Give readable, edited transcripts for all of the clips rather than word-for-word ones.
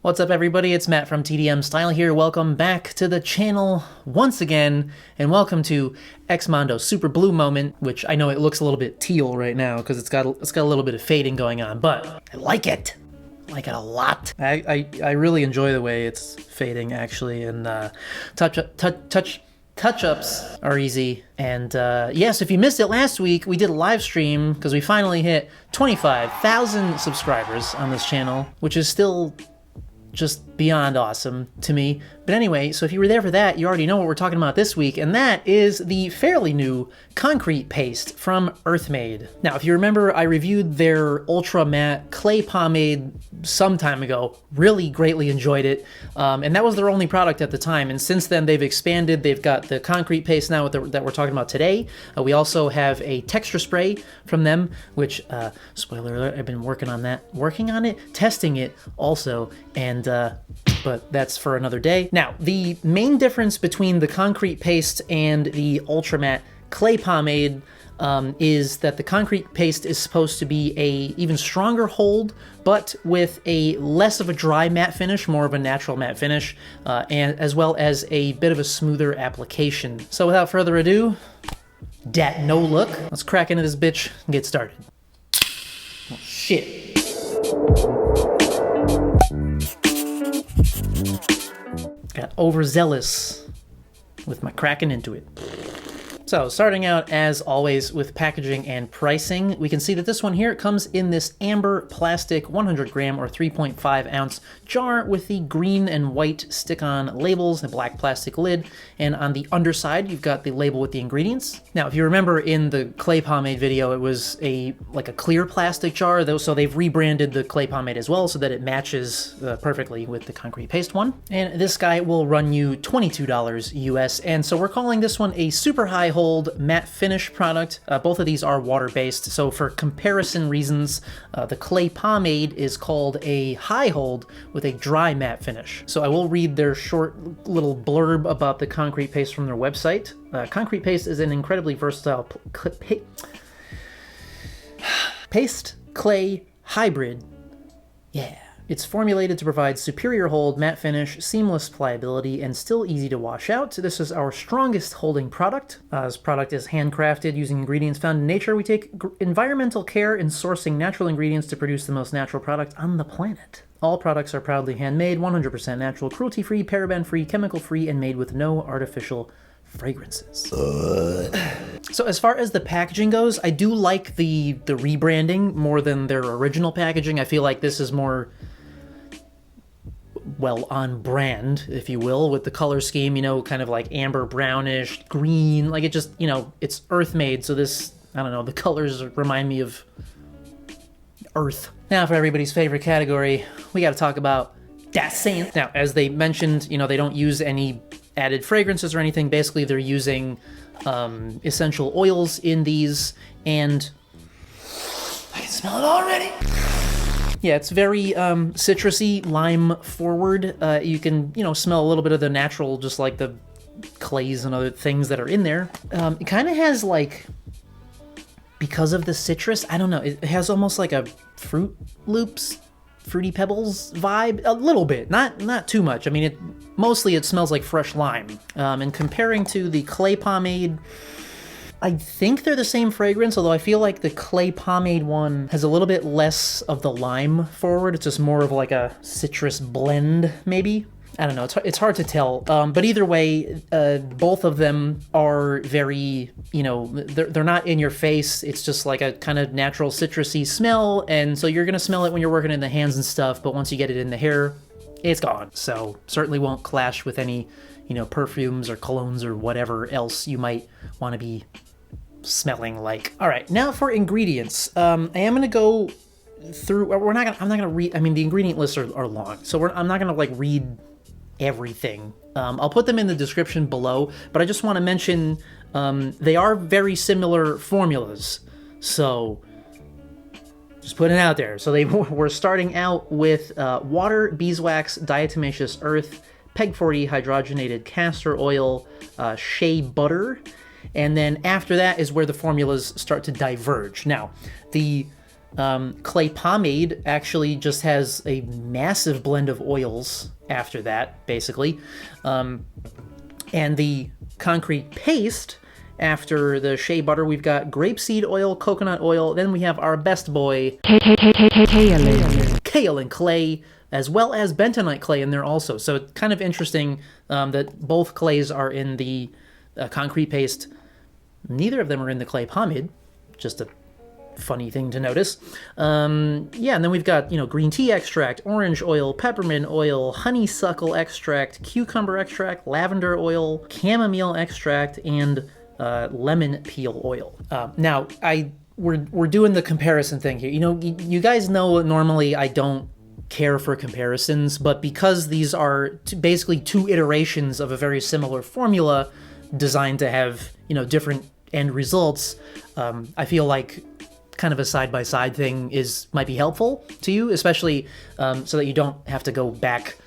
What's up everybody, it's Matt from TDM Style here. Welcome back to the channel once again, and welcome to Xmondo Super Blue Moment, which I know it looks a little bit teal right now because it's got a little bit of fading going on, but I like it. I like it a lot. I really enjoy the way it's fading actually, and touch-ups are easy. And yes, if you missed it last week, we did a live stream because we finally hit 25,000 subscribers on this channel, which is still just beyond awesome to me. But anyway, so if you were there for that, you already know what we're talking about this week, and that is the fairly new concrete paste from Earthmade. Now, if you remember, I reviewed their ultra matte clay pomade some time ago. Really greatly enjoyed it, and that was their only product at the time. And since then, they've expanded. They've got the concrete paste now that we're talking about today. We also have a texture spray from them, which, spoiler alert, I've been working on it, testing it also, and but that's for another day. Now, the main difference between the concrete paste and the ultra matte clay pomade is that the concrete paste is supposed to be a even stronger hold, but with a less of a dry matte finish, more of a natural matte finish, and as well as a bit of a smoother application. So without further ado, dat no look, let's crack into this bitch and get started. Oh shit. Got overzealous with my cracking into it. So, starting out, as always, with packaging and pricing, we can see that this one here comes in this amber plastic 100 gram or 3.5 ounce jar with the green and white stick-on labels, a black plastic lid, and on the underside, you've got the label with the ingredients. Now, if you remember in the clay pomade video, it was like a clear plastic jar, though, so they've rebranded the clay pomade as well so that it matches perfectly with the concrete paste one. And this guy will run you $22 US, and so we're calling this one a super high hold matte finish product. Both of these are water-based, so for comparison reasons, the clay pomade is called a high hold with a dry matte finish. So I will read their short little blurb about the concrete paste from their website. Concrete paste is an incredibly versatile paste clay hybrid. Yeah. It's formulated to provide superior hold, matte finish, seamless pliability, and still easy to wash out. This is our strongest holding product. This product is handcrafted using ingredients found in nature. We take environmental care in sourcing natural ingredients to produce the most natural product on the planet. All products are proudly handmade, 100% natural, cruelty-free, paraben-free, chemical-free, and made with no artificial fragrances. So as far as the packaging goes, I do like the rebranding more than their original packaging. I feel like this is more, well, on brand, if you will, with the color scheme, you know, kind of like amber brownish, green, like it just, you know, it's Earthmade, so this, I don't know, the colors remind me of Earth. Now for everybody's favorite category, we got to talk about that scent. Now, as they mentioned, you know, they don't use any added fragrances or anything. Basically, they're using essential oils in these, and I can smell it already. Yeah, it's very citrusy, lime forward. You can, you know, smell a little bit of the natural, just like the clays and other things that are in there. It kind of has like, because of the citrus, I don't know, it has almost like a Fruit Loops, Fruity Pebbles vibe, a little bit, not too much. I mean, mostly it smells like fresh lime. And comparing to the clay pomade, I think they're the same fragrance, although I feel like the clay pomade one has a little bit less of the lime forward. It's just more of like a citrus blend, maybe. I don't know, it's hard to tell. But either way, both of them are very, you know, they're not in your face. It's just like a kind of natural citrusy smell, and so you're gonna smell it when you're working in the hands and stuff, but once you get it in the hair, it's gone. So certainly won't clash with any, you know, perfumes or colognes or whatever else you might want to be smelling like. All right, now for ingredients. I am gonna go through. I'm not gonna read. I mean, the ingredient lists are long, so I'm not gonna like read everything. I'll put them in the description below, but I just want to mention they are very similar formulas, so just putting it out there. So we're starting out with water, beeswax, diatomaceous earth, PEG 40 hydrogenated castor oil, shea butter, and then after that is where the formulas start to diverge. Now, the Clay pomade actually just has a massive blend of oils after that, basically. And the concrete paste, after the shea butter, we've got grapeseed oil, coconut oil, then we have our best boy, kaolin clay, as well as bentonite clay in there also. So it's kind of interesting that both clays are in the concrete paste. Neither of them are in the clay pomade, just a funny thing to notice. Yeah, and then we've got, green tea extract, orange oil, peppermint oil, honeysuckle extract, cucumber extract, lavender oil, chamomile extract, and lemon peel oil. Now, we're doing the comparison thing here. You guys know normally I don't care for comparisons, but because these are basically two iterations of a very similar formula designed to have, different end results, I feel like kind of a side-by-side thing might be helpful to you, especially so that you don't have to go back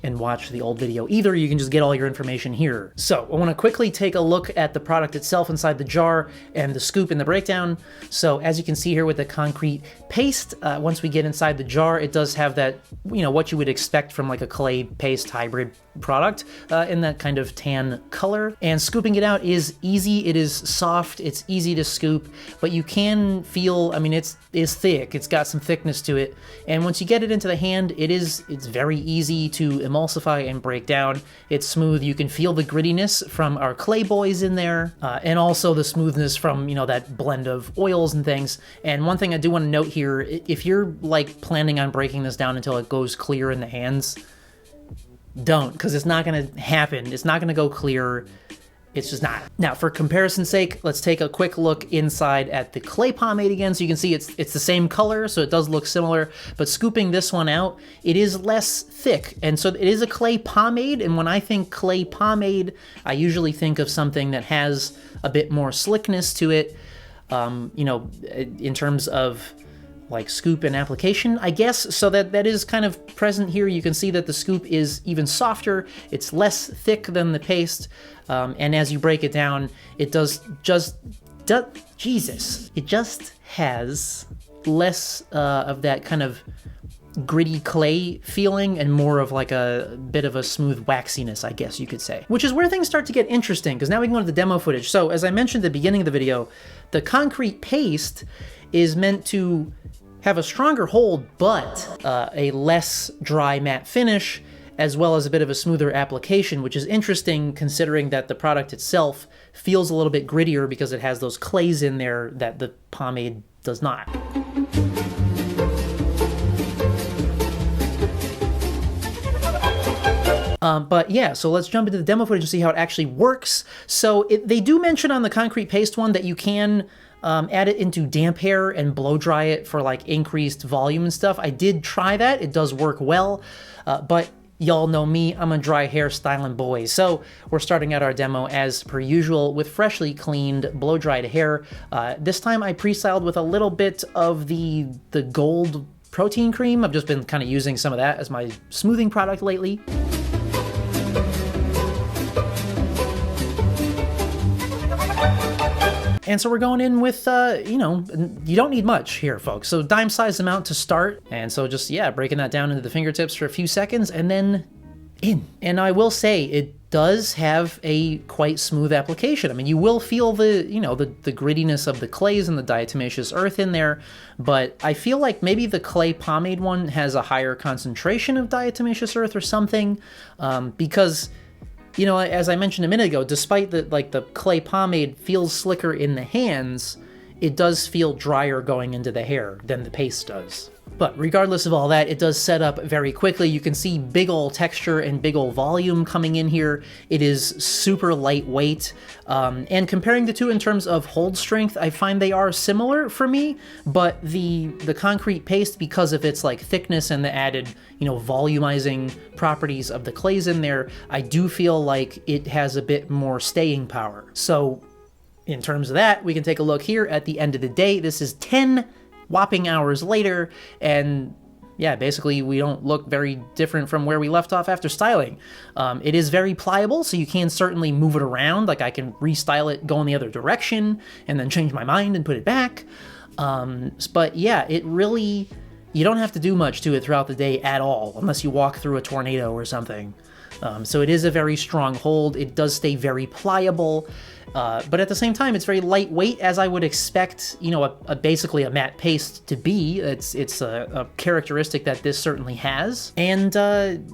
and watch the old video either. You can just get all your information here. So I want to quickly take a look at the product itself inside the jar and the scoop in the breakdown. So as you can see here with the concrete paste, once we get inside the jar, it does have that, what you would expect from like a clay paste hybrid product in that kind of tan color. And scooping it out is easy. It is soft. It's easy to scoop, but you can feel, it's thick. It's got some thickness to it. And once you get it into the hand, it's very easy to emulsify and break down. It's smooth. You can feel the grittiness from our clay boys in there, and also the smoothness from, that blend of oils and things. And one thing I do want to note here, if you're like planning on breaking this down until it goes clear in the hands, don't, because it's not going to happen. It's not going to go clear. It's just not. Now, for comparison's sake, let's take a quick look inside at the clay pomade again. So you can see it's the same color, so it does look similar, but scooping this one out, it is less thick. And so it is a clay pomade, and when I think clay pomade, I usually think of something that has a bit more slickness to it, in terms of like scoop and application, I guess. So that is kind of present here. You can see that the scoop is even softer. It's less thick than the paste. And as you break it down, it it just has less of that kind of gritty clay feeling and more of like a bit of a smooth waxiness, I guess you could say. Which is where things start to get interesting, because now we can go to the demo footage. So as I mentioned at the beginning of the video, the concrete paste is meant to have a stronger hold, but a less dry matte finish, as well as a bit of a smoother application, which is interesting considering that the product itself feels a little bit grittier because it has those clays in there that the pomade does not. But yeah, so let's jump into the demo footage and see how it actually works. So they do mention on the concrete paste one that you can add it into damp hair and blow dry it for like increased volume and stuff. I did try that. It does work well, but y'all know me, I'm a dry hair styling boy. So we're starting out our demo as per usual with freshly cleaned blow dried hair. This time I pre-styled with a little bit of the gold protein cream. I've just been kind of using some of that as my smoothing product lately. And so we're going in with, you don't need much here, folks. So dime-sized amount to start. And so just, breaking that down into the fingertips for a few seconds and then in. And I will say it does have a quite smooth application. You will feel the grittiness of the clays and the diatomaceous earth in there, but I feel like maybe the clay pomade one has a higher concentration of diatomaceous earth or something, because as I mentioned a minute ago, despite the clay pomade feels slicker in the hands, it does feel drier going into the hair than the paste does. But regardless of all that, it does set up very quickly. You can see big ol' texture and big ol' volume coming in here. It is super lightweight. And comparing the two in terms of hold strength, I find they are similar for me, but the concrete paste, because of its thickness and the added, volumizing properties of the clays in there, I do feel like it has a bit more staying power. So in terms of that, we can take a look here at the end of the day. This is 10 whopping hours later, and yeah, basically we don't look very different from where we left off after styling. It is very pliable, so you can certainly move it around. I can restyle it, go in the other direction, and then change my mind and put it back. But yeah, it really, you don't have to do much to it throughout the day at all, unless you walk through a tornado or something. So it is a very strong hold. It does stay very pliable, but at the same time, it's very lightweight, as I would expect, you know, basically a matte paste to be. It's a characteristic that this certainly has. And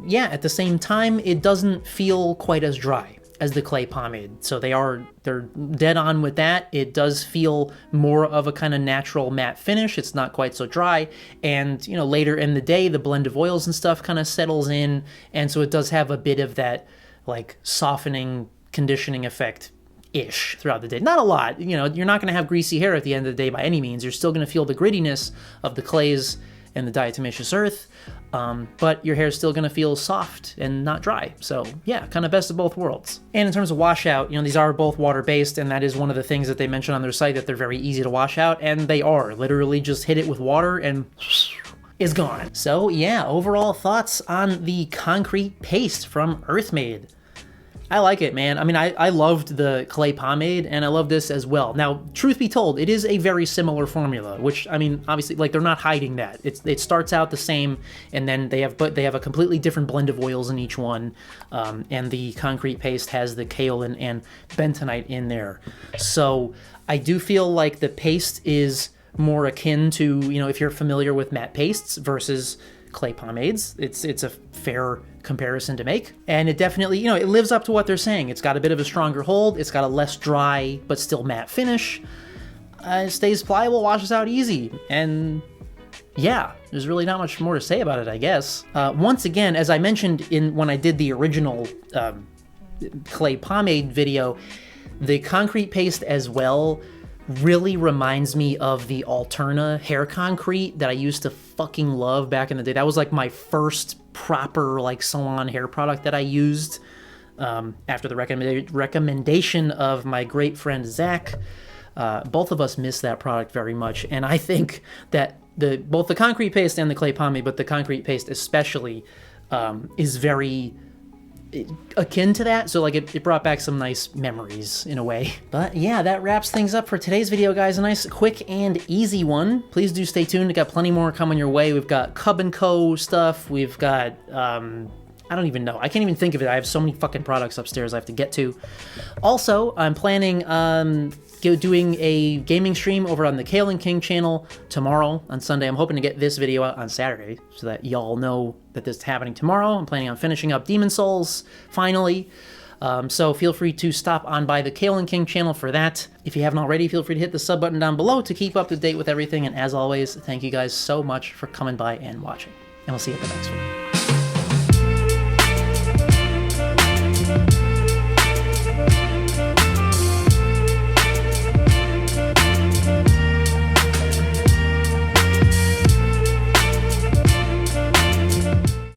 yeah, at the same time, it doesn't feel quite as dry as the clay pomade. So they're dead on with that. It does feel more of a kind of natural matte finish. It's not quite so dry. And, you know, later in the day, the blend of oils and stuff kind of settles in. And so it does have a bit of that like softening, conditioning effect-ish throughout the day. Not a lot, you know, you're not going to have greasy hair at the end of the day by any means. You're still going to feel the grittiness of the clays and the diatomaceous earth, but your hair is still going to feel soft and not dry. So yeah, kind of best of both worlds. And in terms of washout, you know, these are both water-based, and that is one of the things that they mention on their site, that they're very easy to wash out, and they are. Literally just hit it with water and it's gone. So yeah, overall thoughts on the concrete paste from Earthmade. I like it, man. I mean, I loved the clay pomade, and I love this as well. Now, truth be told, it is a very similar formula, which, I mean, obviously, like, they're not hiding that. It starts out the same, and then they have a completely different blend of oils in each one, and the concrete paste has the kaolin and bentonite in there. So I do feel like the paste is more akin to, you know, if you're familiar with matte pastes versus clay pomades, it's a fair comparison to make. And it definitely, you know, it lives up to what they're saying. It's got a bit of a stronger hold, it's got a less dry but still matte finish, it stays pliable, washes out easy, and yeah, there's really not much more to say about it, I guess. Once again, as I mentioned when I did the original clay pomade video, the concrete paste as well really reminds me of the Alterna hair concrete that I used to fucking love back in the day. That was like my first proper like salon hair product that I used after the recommendation of my great friend Zach. Both of us miss that product very much, and I think that both the concrete paste and the clay pomade, but the concrete paste especially, is very akin to that, so like it brought back some nice memories in a way. But yeah, that wraps things up for today's video, guys. A nice quick and easy one. Please do stay tuned, we got plenty more coming your way. We've got Cub & Co stuff, we've got I don't even know, I can't even think of it. I have so many fucking products upstairs I have to get to. Also, I'm planning doing a gaming stream over on the Kaolin King channel tomorrow on Sunday. I'm hoping to get this video out on Saturday so that y'all know that this is happening tomorrow. I'm planning on finishing up Demon Souls finally. So feel free to stop on by the Kaolin King channel for that. If you haven't already, feel free to hit the sub button down below to keep up to date with everything. And as always, thank you guys so much for coming by and watching. And we'll see you at the next one.